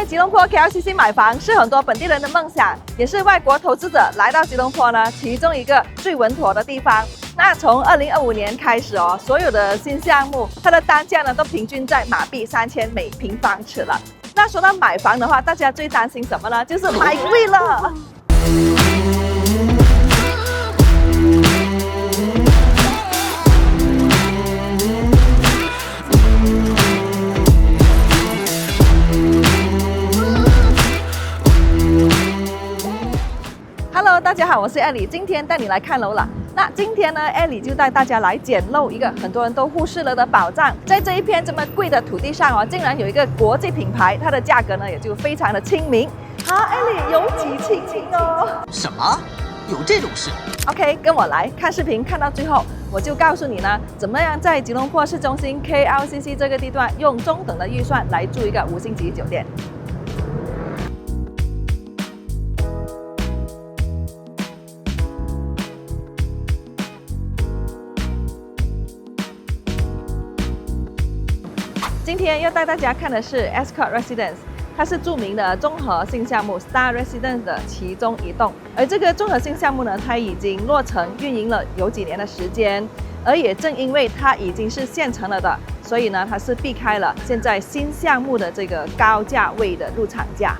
在吉隆坡 KLCC 买房是很多本地人的梦想，也是外国投资者来到吉隆坡呢其中一个最稳妥的地方。那从2025年开始哦，所有的新项目它的单价呢都平均在马币3000每平方尺了。那说到买房的话，大家最担心什么呢？就是买贵了。Hello， 大家好，我是艾莉，今天带你来看楼了。那今天呢，艾莉就带大家来捡漏一个很多人都忽视了的宝藏。在这一片这么贵的土地上哦，竟然有一个国际品牌，它的价格呢也就非常的亲民。好，艾莉有几亲民哦？什么？有这种事 ？OK， 跟我来看视频，看到最后我就告诉你呢，怎么样在吉隆坡市中心 KLCC 这个地段用中等的预算来住一个5星级酒店。今天要带大家看的是 Ascott Residence， 它是著名的综合性项目 Star Residence 的其中一栋。而这个综合性项目呢，它已经落成运营了有几年的时间，而也正因为它已经是现成了的，所以呢，它是避开了现在新项目的这个高价位的入场价。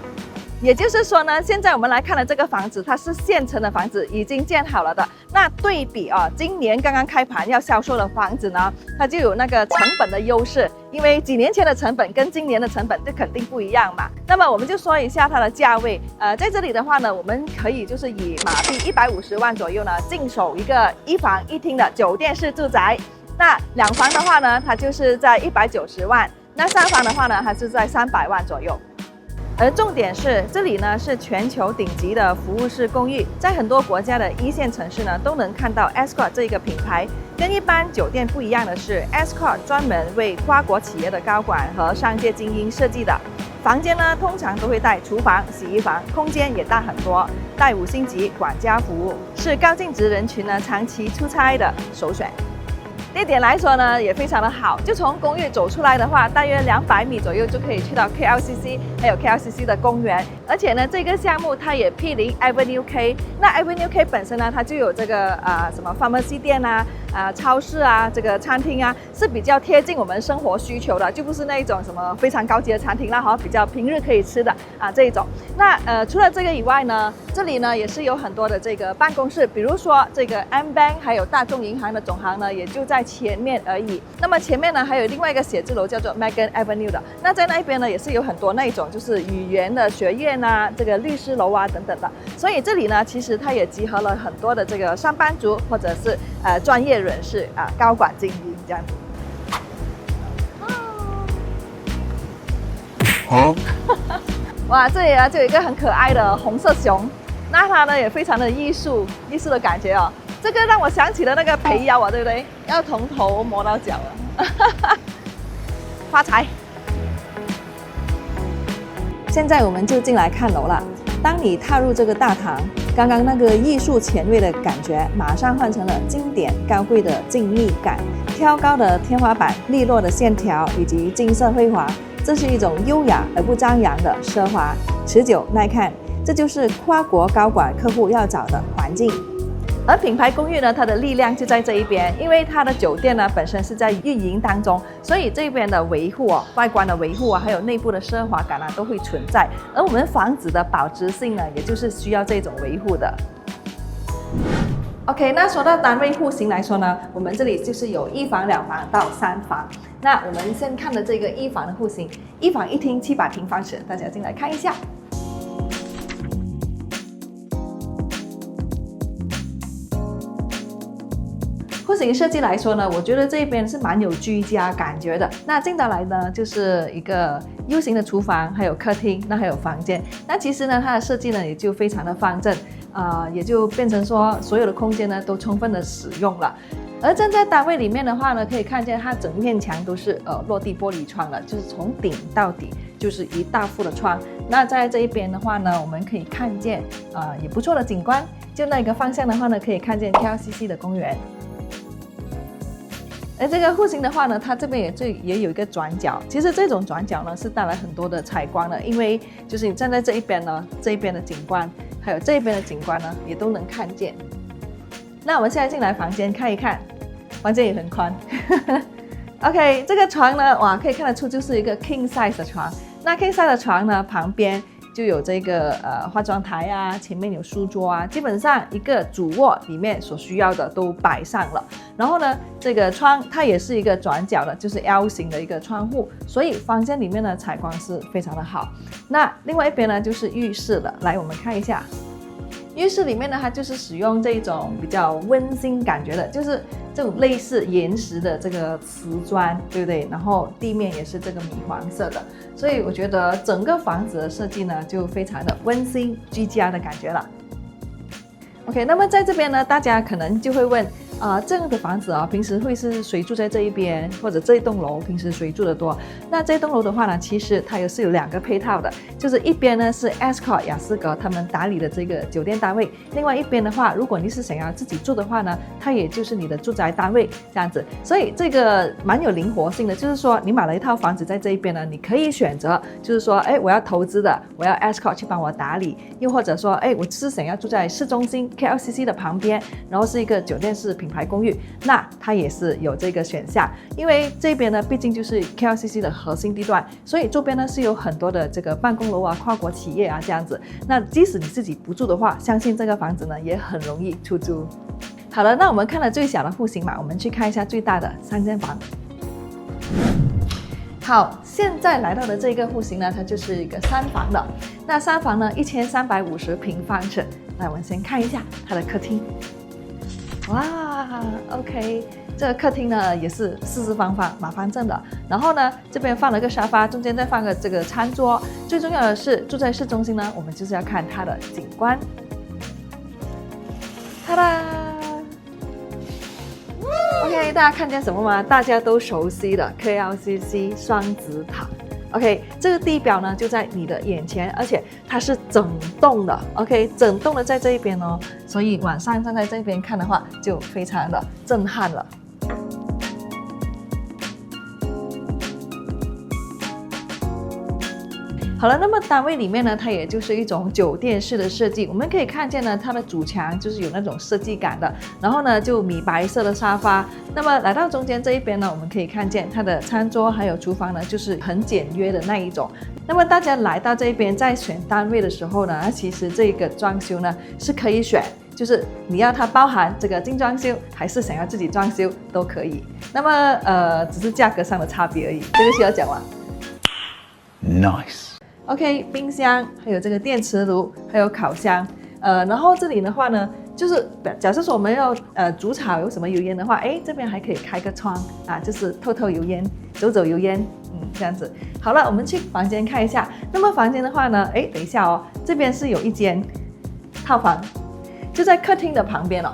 也就是说呢，现在我们来看的这个房子，它是现成的房子，已经建好了的。那对比啊，今年刚刚开盘要销售的房子呢，它就有那个成本的优势，因为几年前的成本跟今年的成本就肯定不一样嘛。那么我们就说一下它的价位，在这里的话呢，我们可以就是以马币150万左右呢，进手一个1房1厅的酒店式住宅。那2房的话呢，它就是在190万；那3房的话呢，它是在300万左右。而重点是，这里呢是全球顶级的服务式公寓，在很多国家的1线城市呢都能看到 Ascott 这个品牌。跟一般酒店不一样的是 ，Ascott 专门为跨国企业的高管和商界精英设计的。房间呢通常都会带厨房、洗衣房，空间也大很多，带5星级管家服务，是高净值人群呢长期出差的首选。地点来说呢，也非常的好，就从公寓走出来的话，大约200米左右就可以去到 KLCC， 还有 KLCC 的公园。而且呢，这个项目它也毗邻 Avenue K。那 Avenue K 本身呢，它就有这个什么 pharmacy 店啊、超市啊、这个餐厅啊，是比较贴近我们生活需求的，就不是那一种什么非常高级的餐厅啦，比较平日可以吃的这一种。那除了这个以外呢，这里呢也是有很多的这个办公室，比如说这个 AmBank 还有大众银行的总行呢，也就在前面而已。那么前面呢还有另外一个写字楼叫做 Megan Avenue 的，那在那边呢也是有很多那种就是语言的学院啊、这个律师楼啊等等的。所以这里呢其实它也集合了很多的这个上班族或者是专业人士高管精英这样子。哇，这里就有一个很可爱的红色熊，那它呢也非常的艺术的感觉哦。这个让我想起了那个培妖对不对？要从头摸到脚了，发财！现在我们就进来看楼了。当你踏入这个大堂，刚刚那个艺术前卫的感觉，马上换成了经典高贵的静谧感。挑高的天花板、利落的线条以及金色辉煌，这是一种优雅而不张扬的奢华，持久耐看。这就是跨国高管客户要找的环境。而品牌公寓呢，它的力量就在这一边，因为它的酒店呢本身是在运营当中，所以这边的维护外观的维护还有内部的奢华感都会存在。而我们房子的保值性呢，也就是需要这种维护的。OK， 那说到单位户型来说呢，我们这里就是有1房、2房到3房。那我们先看的这个1房的户型，1房1厅700平方尺，大家进来看一下。户型设计来说呢，我觉得这边是蛮有居家感觉的。那进到来呢，就是一个 U 型的厨房，还有客厅，那还有房间。那其实呢，它的设计呢也就非常的方正，也就变成说所有的空间呢都充分的使用了。而站在单位里面的话呢，可以看见它整面墙都是落地玻璃窗了，就是从顶到底就是一大幅的窗。那在这一边的话呢，我们可以看见也不错的景观。就那个方向的话呢，可以看见 KLCC 的公园。而这个户型的话呢，它这边也有一个转角。其实这种转角呢是带来很多的采光的，因为就是你站在这一边呢，这一边的景观，还有这一边的景观呢，也都能看见。那我们现在进来房间看一看，房间也很宽。OK， 这个床呢，哇，可以看得出就是一个 king size 的床。那 king size 的床呢，旁边就有这个化妆台啊，前面有书桌啊，基本上一个主卧里面所需要的都摆上了。然后呢，这个窗它也是一个转角的，就是 L 型的一个窗户，所以房间里面的采光是非常的好。那另外一边呢就是浴室了，来我们看一下。浴室里面呢，它就是使用这种比较温馨感觉的，就是这种类似岩石的这个瓷砖，对不对？然后地面也是这个米黄色的，所以我觉得整个房子的设计呢，就非常的温馨居家的感觉了。OK， 那么在这边呢，大家可能就会问，这样的房子啊，平时会是谁住在这一边，或者这一栋楼平时谁住的多？那这栋楼的话呢，其实它也是有2个配套的，就是一边呢是 Ascott 雅思阁他们打理的这个酒店单位，另外一边的话，如果你是想要自己住的话呢，它也就是你的住宅单位这样子，所以这个蛮有灵活性的，就是说你买了一套房子在这一边呢，你可以选择，就是说，哎，我要投资的，我要 Ascott 去帮我打理，又或者说，哎，我就是想要住在市中心 KLCC 的旁边，然后是一个酒店式品牌公寓，那它也是有这个选项。因为这边呢，毕竟就是 KLCC 的核心地段，所以周边呢是有很多的这个办公楼啊、跨国企业啊这样子。那即使你自己不住的话，相信这个房子呢也很容易出租。好了，那我们看了最小的户型嘛，我们去看一下最大的3间房。好，现在来到的这个户型呢，它就是一个3房的。那3房呢，1350平方尺。来，我们先看一下它的客厅。哇 ，OK， 这个客厅呢也是四四方方、马方正的。然后呢，这边放了个沙发，中间再放个这个餐桌。最重要的是，住在市中心呢，我们就是要看它的景观。ta da OK， 大家看见什么吗？大家都熟悉的 KLCC 双子塔。OK， 这个地表呢就在你的眼前，而且它是整栋的。OK， 整栋的在这一边哦，所以晚上站在这边看的话，就非常的震撼了。好了，那么单位里面呢，它也就是一种酒店式的设计。我们可以看见呢，它的主墙就是有那种设计感的，然后呢，就米白色的沙发。那么来到中间这一边呢，我们可以看见它的餐桌还有厨房呢，就是很简约的那一种。那么大家来到这边在选单位的时候呢，其实这个装修呢是可以选，就是你要它包含这个精装修，还是想要自己装修都可以。那么只是价格上的差别而已，这个需要讲吗？ Nice。OK， 冰箱，还有这个电磁炉，还有烤箱，然后这里的话呢，就是假设说我们要煮炒有什么油烟的话，哎，这边还可以开个窗啊，就是透透油烟，走走油烟，这样子。好了，我们去房间看一下。那么房间的话呢，哎，等一下哦，这边是有一间套房，就在客厅的旁边哦。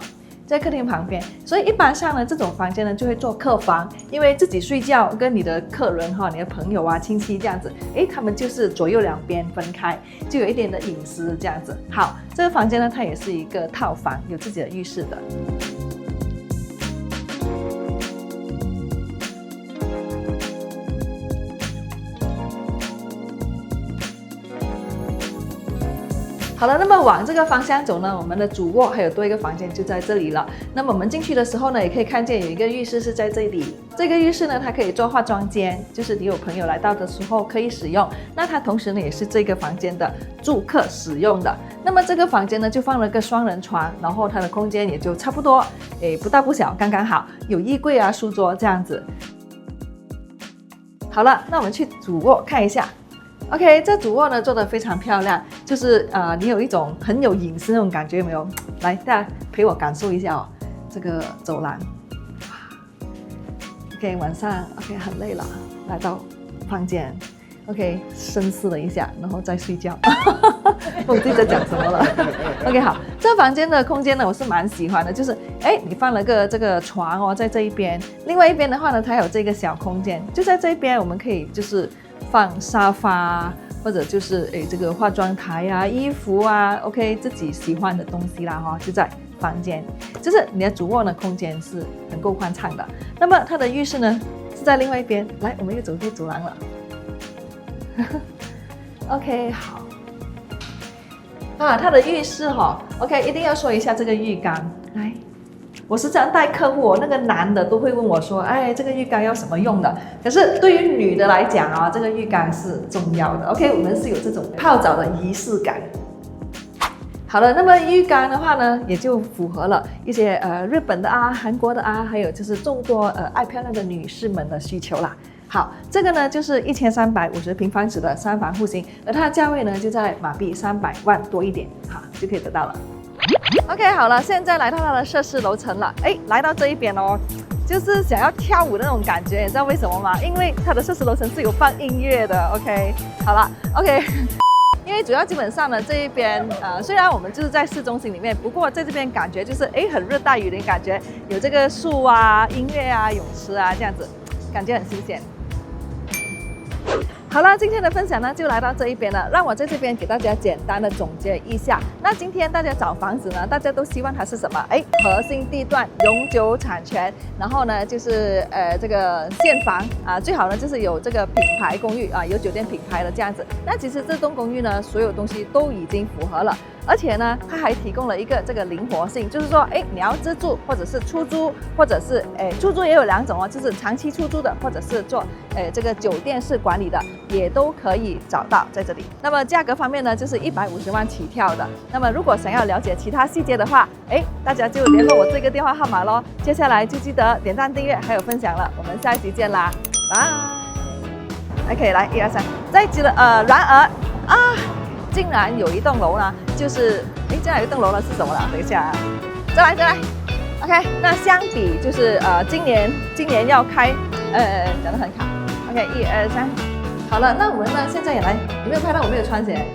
在客厅旁边，所以一般上呢，这种房间呢就会做客房，因为自己睡觉跟你的客人哈、你的朋友啊、亲戚这样子，诶，他们就是左右两边分开，就有一点的隐私这样子。好，这个房间呢，它也是一个套房，有自己的浴室的。好了，那么往这个方向走呢，我们的主卧还有多一个房间就在这里了。那么我们进去的时候呢，也可以看见有一个浴室是在这里。这个浴室呢，它可以做化妆间，就是你有朋友来到的时候可以使用。那它同时呢，也是这个房间的住客使用的。那么这个房间呢，就放了个双人床，然后它的空间也就差不多，不大不小，刚刚好，有衣柜啊、书桌这样子。好了，那我们去主卧看一下。OK， 这主卧呢做得非常漂亮，就是你有一种很有隐私那种感觉，有没有？来，大家陪我感受一下哦，这个走廊。OK， 晚上 OK 很累了，来到房间 ，OK 深思了一下，然后再睡觉。我自己在讲什么了 ？OK， 好，这房间的空间呢，我是蛮喜欢的，就是你放了个这个床哦，在这一边，另外一边的话呢，它有这个小空间，就在这一边，我们可以就是放沙发，或者就是这个化妆台啊、衣服啊 ，OK 自己喜欢的东西啦哈，就在房间，就是你的主卧呢空间是很够宽敞的。那么它的浴室呢是在另外一边，来，我们又走进走廊了。OK， 好。它的浴室OK， 一定要说一下这个浴缸。来，我是这样带客户那个男的都会问我说，哎，这个浴缸要什么用的？可是对于女的来讲这个浴缸是重要的。OK， 我们是有这种泡澡的仪式感。好了，那么浴缸的话呢，也就符合了一些日本的韩国的还有就是众多爱漂亮的女士们的需求啦。好，这个呢就是1350平方尺的3房户型，而它的价位呢就在马币300万多一点，好就可以得到了。OK， 好了，现在来到它的设施楼层了，来到这一边就是想要跳舞的那种感觉，你知道为什么吗？因为它的设施楼层是有放音乐的。OK， 好了 ，OK。因为主要基本上呢，这一边虽然我们就是在市中心里面，不过在这边感觉就是很热带雨林感觉，有这个树音乐泳池这样子，感觉很新鲜。好了，今天的分享呢就来到这一边了，让我在这边给大家简单的总结一下。那今天大家找房子呢，大家都希望它是什么？核心地段、永久产权，然后呢就是这个现房最好呢就是有这个品牌公寓有酒店品牌的这样子。那其实这栋公寓呢，所有东西都已经符合了。而且呢，它还提供了一个这个灵活性，就是说，你要自住或者是出租，或者是出租也有2种就是长期出租的，或者是做这个酒店式管理的，也都可以找到在这里。那么价格方面呢，就是150万起跳的。那么如果想要了解其他细节的话，大家就联络我这个电话号码咯。接下来就记得点赞、订阅还有分享了，我们下一集见啦，拜。OK， 来1、2、3，再记得然而竟然有一栋楼呢，就是竟然有一栋楼呢是什么了？等一下再来 OK， 那相比就是今年要开讲得很卡 OK， 1、2、3，好了，那我们呢现在也来，有没有拍到我没有穿鞋？